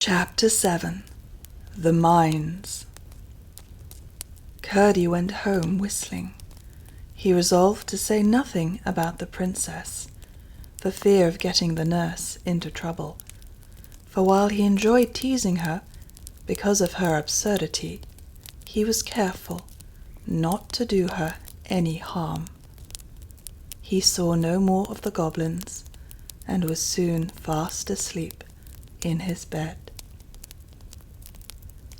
Chapter 7. The Mines. Curdie went home whistling. He resolved to say nothing about the princess, for fear of getting the nurse into trouble, for while he enjoyed teasing her because of her absurdity, he was careful not to do her any harm. He saw no more of the goblins, and was soon fast asleep in his bed.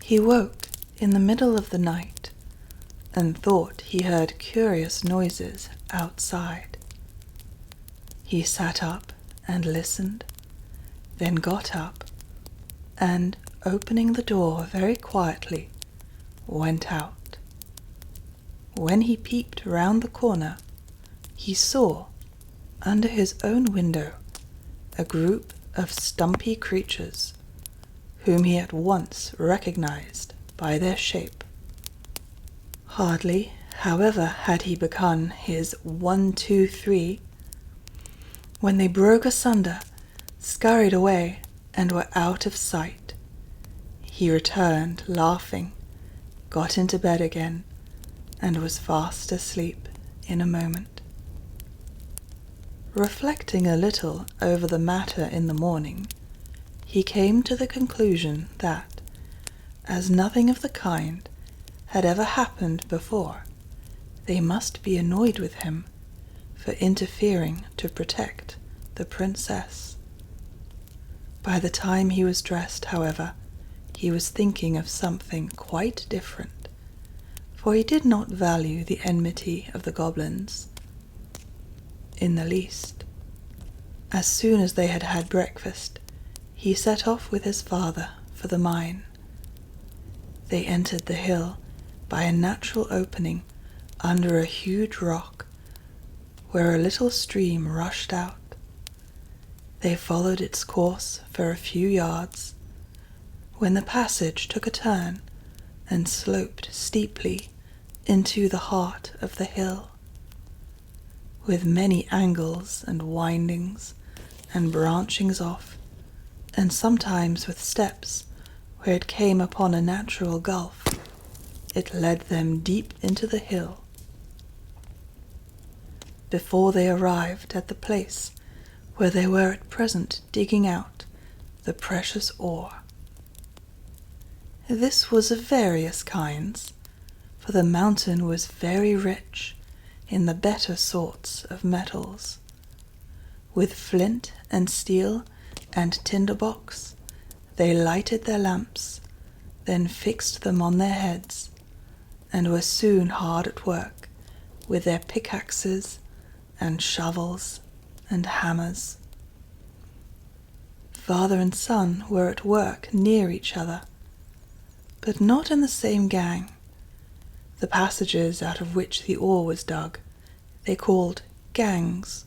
He woke in the middle of the night, and thought he heard curious noises outside. He sat up and listened, then got up, and, opening the door very quietly, went out. When he peeped round the corner, he saw, under his own window, a group of stumpy creatures, whom he at once recognized by their shape. Hardly, however, had he begun his 1, 2, 3, when they broke asunder, scurried away, and were out of sight. He returned laughing, got into bed again, and was fast asleep in a moment. Reflecting a little over the matter in the morning, he came to the conclusion that, as nothing of the kind had ever happened before, they must be annoyed with him for interfering to protect the princess. By the time he was dressed, however, he was thinking of something quite different, for he did not value the enmity of the goblins in the least. As soon as they had had breakfast, he set off with his father for the mine. They entered the hill by a natural opening under a huge rock, where a little stream rushed out. They followed its course for a few yards, when the passage took a turn and sloped steeply into the heart of the hill, with many angles and windings and branchings off, and sometimes with steps where it came upon a natural gulf. It led them deep into the hill. Before they arrived at the place where they were at present digging out the precious ore. This was of various kinds, for the mountain was very rich in the better sorts of metals. With flint and steel and tinderbox, they lighted their lamps, then fixed them on their heads, and were soon hard at work with their pickaxes and shovels and hammers. Father and son were at work near each other, but not in the same gang. The passages out of which the ore was dug they called gangs,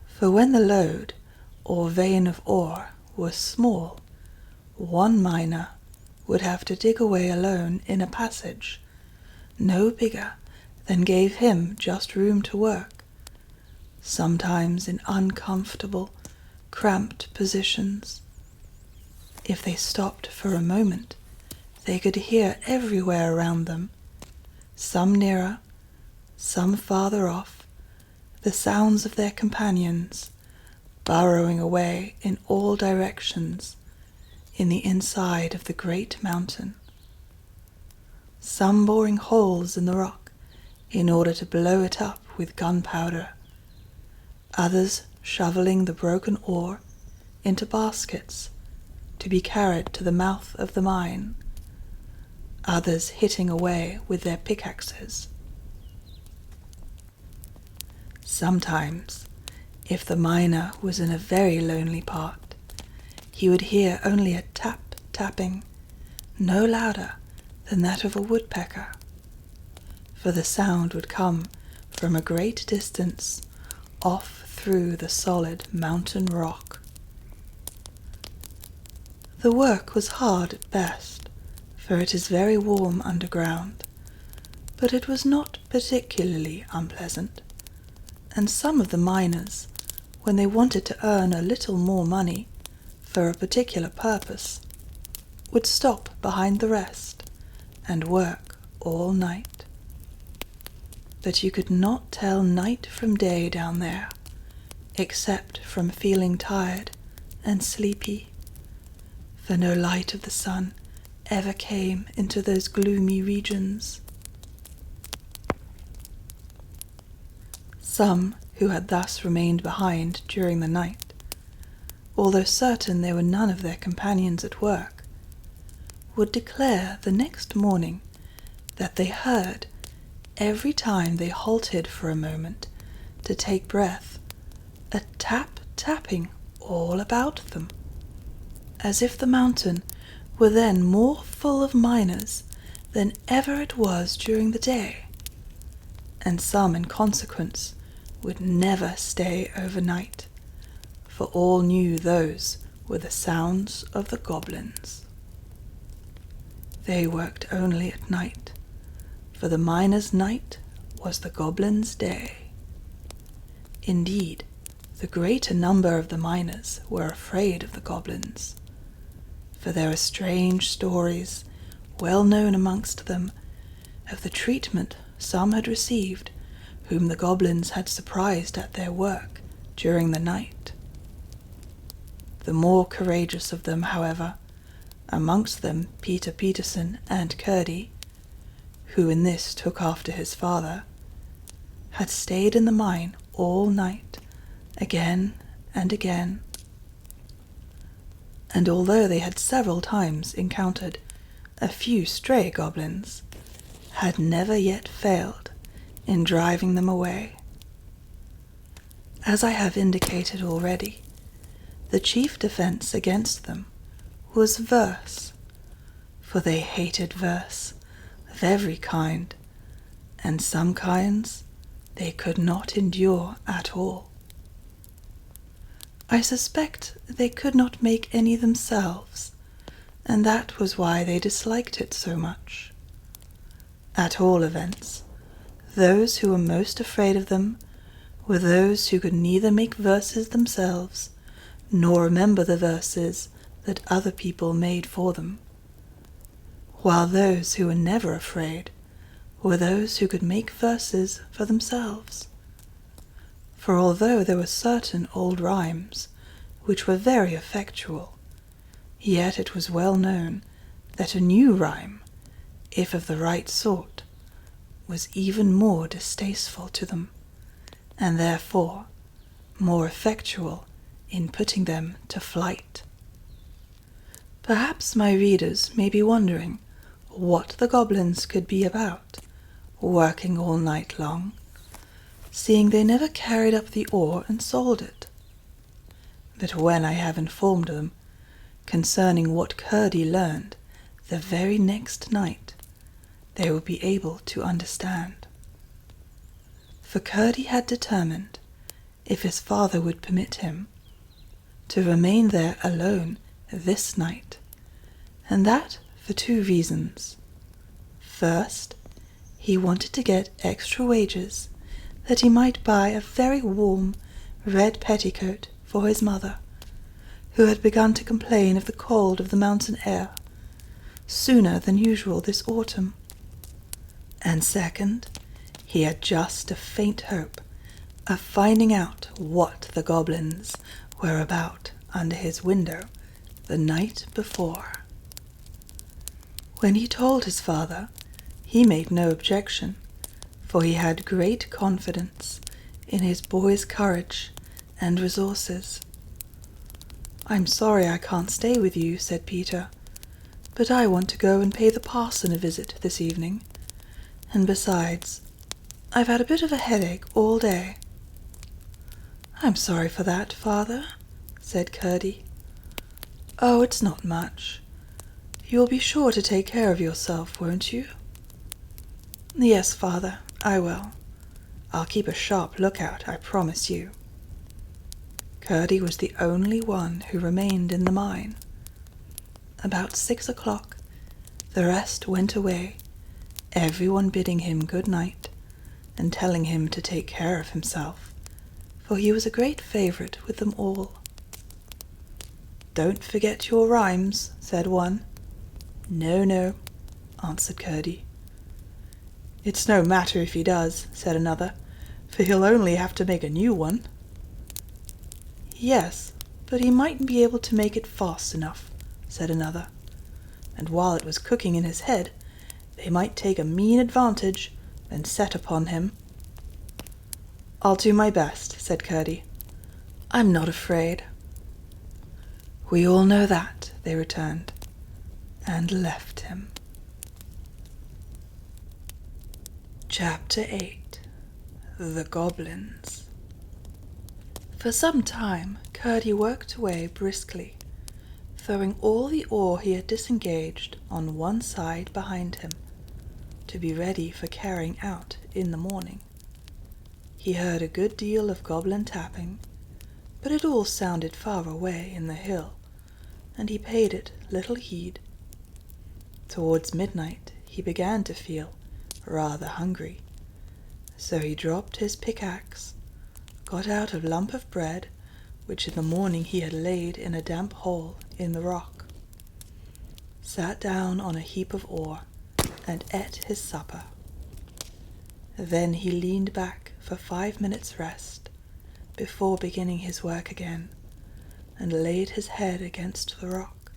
for when the lode or vein of ore was small, one miner would have to dig away alone in a passage no bigger than gave him just room to work, sometimes in uncomfortable, cramped positions. If they stopped for a moment, they could hear everywhere around them, some nearer, some farther off, the sounds of their companions burrowing away in all directions in the inside of the great mountain, some boring holes in the rock in order to blow it up with gunpowder, others shoveling the broken ore into baskets to be carried to the mouth of the mine, others hitting away with their pickaxes. Sometimes, if the miner was in a very lonely part, he would hear only a tap-tapping, no louder than that of a woodpecker, for the sound would come from a great distance off through the solid mountain rock. The work was hard at best, for it is very warm underground, but it was not particularly unpleasant, and some of the miners, when they wanted to earn a little more money for a particular purpose, would stop behind the rest and work all night. But you could not tell night from day down there, except from feeling tired and sleepy, for no light of the sun ever came into those gloomy regions. Some who had thus remained behind during the night, although certain there were none of their companions at work, would declare the next morning that they heard, every time they halted for a moment to take breath, a tapping all about them, as if the mountain were then more full of miners than ever it was during the day, and some in consequence would never stay overnight, for all knew those were the sounds of the goblins. They worked only at night, for the miners' night was the goblins' day. Indeed, the greater number of the miners were afraid of the goblins, for there are strange stories, well known amongst them, of the treatment some had received whom the goblins had surprised at their work during the night. The more courageous of them, however, amongst them Peter Peterson and Curdie, who in this took after his father, had stayed in the mine all night, again and again. And although they had several times encountered a few stray goblins, had never yet failed in driving them away. As I have indicated already, the chief defense against them was verse, for they hated verse of every kind, and some kinds they could not endure at all. I suspect they could not make any themselves, and that was why they disliked it so much. At all events, those who were most afraid of them were those who could neither make verses themselves nor remember the verses that other people made for them, while those who were never afraid were those who could make verses for themselves. For although there were certain old rhymes which were very effectual, yet it was well known that a new rhyme, if of the right sort, was even more distasteful to them, and therefore more effectual in putting them to flight. Perhaps my readers may be wondering what the goblins could be about, working all night long, seeing they never carried up the ore and sold it. But when I have informed them concerning what Curdie learned the very next night, they will be able to understand. For Curdie had determined, if his father would permit him, to remain there alone this night, and that for two reasons. First, he wanted to get extra wages that he might buy a very warm red petticoat for his mother, who had begun to complain of the cold of the mountain air sooner than usual this autumn. And second, he had just a faint hope of finding out what the goblins were about under his window the night before. When he told his father, he made no objection, for he had great confidence in his boy's courage and resources. "I'm sorry I can't stay with you," said Peter, "but I want to go and pay the parson a visit this evening. And besides, I've had a bit of a headache all day." "I'm sorry for that, father," said Curdie. "Oh, it's not much. You'll be sure to take care of yourself, won't you?" "Yes, father, I will. I'll keep a sharp lookout, I promise you." Curdie was the only one who remained in the mine. About 6 o'clock, the rest went away, everyone bidding him good night and telling him to take care of himself, for he was a great favourite with them all. "Don't forget your rhymes," said one. No, no, answered Curdie. It's no matter if he does, said another, for he'll only have to make a new one. Yes, but he mightn't be able to make it fast enough, said another, and while it was cooking in his head, they might take a mean advantage and set upon him. I'll do my best, said Curdie. I'm not afraid. We all know that, they returned, and left him. Chapter 8. The Goblins. For some time Curdie worked away briskly, throwing all the ore he had disengaged on one side behind him, to be ready for carrying out in the morning. He heard a good deal of goblin tapping, but it all sounded far away in the hill, and he paid it little heed. Towards midnight he began to feel rather hungry, so he dropped his pickaxe, got out a lump of bread which in the morning he had laid in a damp hole in the rock, sat down on a heap of ore, and ate his supper. Then he leaned back for 5 minutes' rest before beginning his work again, and laid his head against the rock.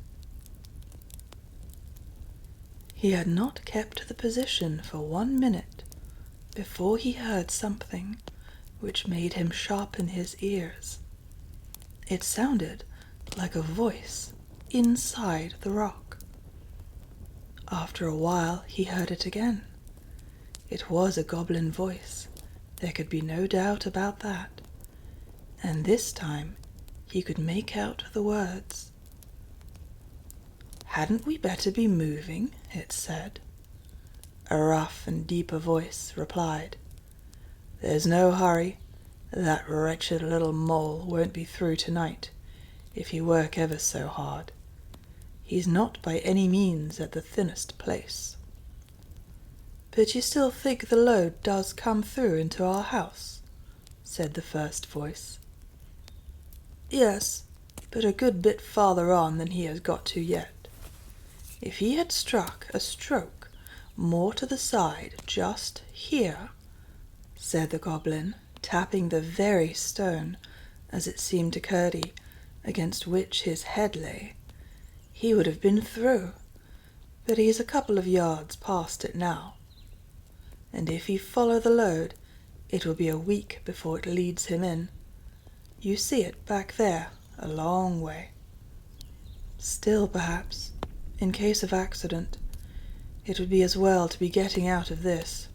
He had not kept the position for 1 minute before he heard something which made him sharpen his ears. It sounded like a voice inside the rock. After a while he heard it again. It was a goblin voice, there could be no doubt about that, and this time he could make out the words. "Hadn't we better be moving?" it said. A rough and deeper voice replied, "There's no hurry. That wretched little mole won't be through tonight, if you work ever so hard. He's not by any means at the thinnest place." "But you still think the load does come through into our house?" said the first voice. "Yes, but a good bit farther on than he has got to yet. If he had struck a stroke more to the side, just here," said the goblin, tapping the very stone, as it seemed to Curdie, against which his head lay, "he would have been through, but he is a couple of yards past it now. And if he follow the load, it will be a week before it leads him in. You see it back there, a long way. Still, perhaps, in case of accident, it would be as well to be getting out of this.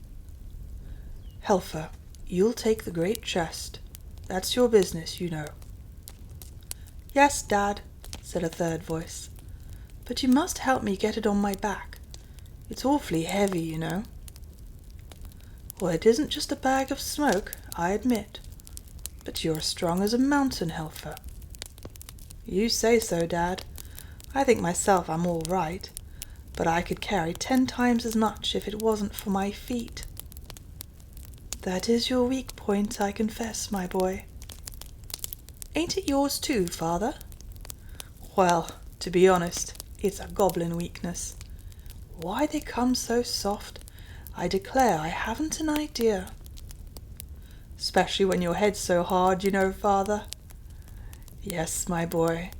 Helfer, you'll take the great chest. That's your business, you know." "Yes, Dad," said a third voice, "but you must help me get it on my back. It's awfully heavy, you know." "Well, it isn't just a bag of smoke, I admit, but you're strong as a mountain, Helfer." "You say so, Dad. I think myself I'm all right, but I could carry 10 times as much if it wasn't for my feet." "That is your weak point, I confess, my boy." "Ain't it yours too, Father?" "Well, to be honest, it's a goblin weakness. Why they come so soft, I declare I haven't an idea." "Especially when your head's so hard, you know, Father." "Yes, my boy,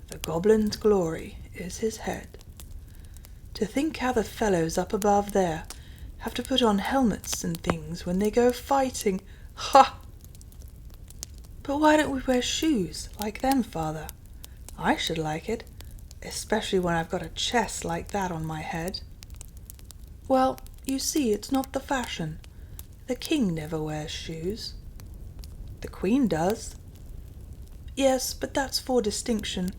the goblin's glory is his head. To think how the fellows up above there have to put on helmets and things when they go fighting. Ha!" "But why don't we wear shoes like them, Father? I should like it, especially when I've got a chest like that on my head." "Well, you see, it's not the fashion. The king never wears shoes." "The queen does." "Yes, but that's for distinction.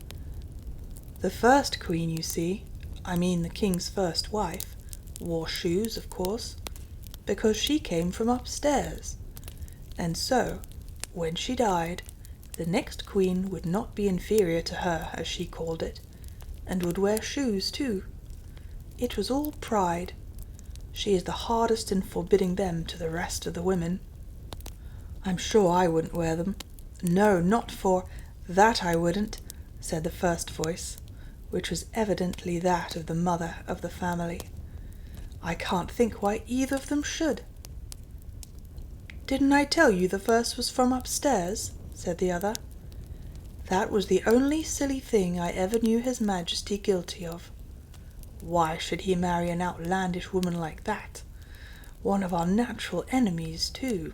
The first queen, you see, I mean the king's first wife, wore shoes, of course, because she came from upstairs, and so, when she died, the next queen would not be inferior to her, as she called it, and would wear shoes too. It was all pride. She is the hardest in forbidding them to the rest of the women." "I'm sure I wouldn't wear them. No, not for that I wouldn't," said the first voice. which was evidently that of the mother of the family. "I can't think why either of them should." "Didn't I tell you the first was from upstairs?" said the other. "That was the only silly thing I ever knew His Majesty guilty of. Why should he marry an outlandish woman like that? One of our natural enemies, too."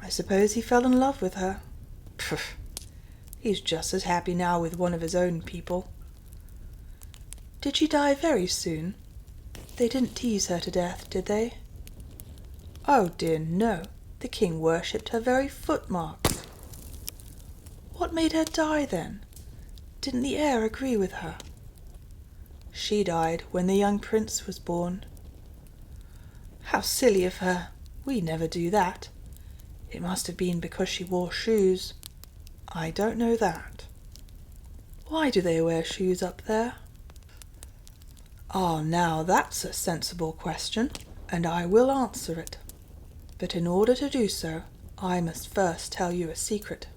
"I suppose he fell in love with her." "Pooh! He's just as happy now with one of his own people." "Did she die very soon? They didn't tease her to death, did they?" "Oh dear, no. The king worshipped her very footmarks." "What made her die, then? Didn't the heir agree with her?" "She died when the young prince was born." "How silly of her! We never do that. It must have been because she wore shoes." "I don't know that." "Why do they wear shoes up there?" "Ah, now that's a sensible question, and I will answer it. But in order to do so, I must first tell you a secret."